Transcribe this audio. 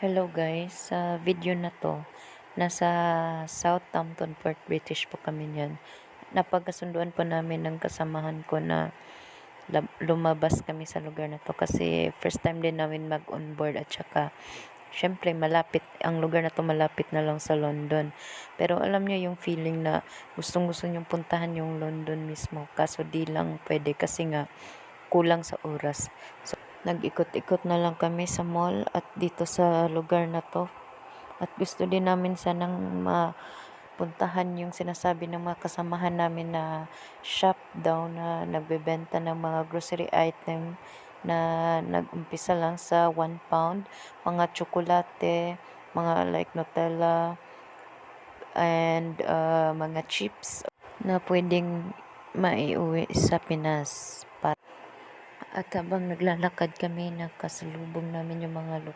Hello guys, sa video na to, nasa Southampton, Port British po kami niyan. Napagkasunduan po namin ng kasamahan ko na lumabas kami sa lugar na to kasi first time din namin mag-on board at saka syempre malapit, ang lugar na to malapit na lang sa London. Pero alam niyo yung feeling na gustong-gusto niyong puntahan yung London mismo kaso di lang pwede kasi nga kulang sa oras. So, nag-ikot-ikot na lang kami sa mall at dito sa lugar na to. At gusto din namin sanang mapuntahan yung sinasabi ng mga kasamahan namin na shop daw na nagbebenta ng mga grocery item na nag-umpisa lang sa £1. Mga tsokolate, mga like Nutella, and mga chips na pwedeng maiuwi sa Pinas. At habang naglalakad kami, nakasalubong namin yung mga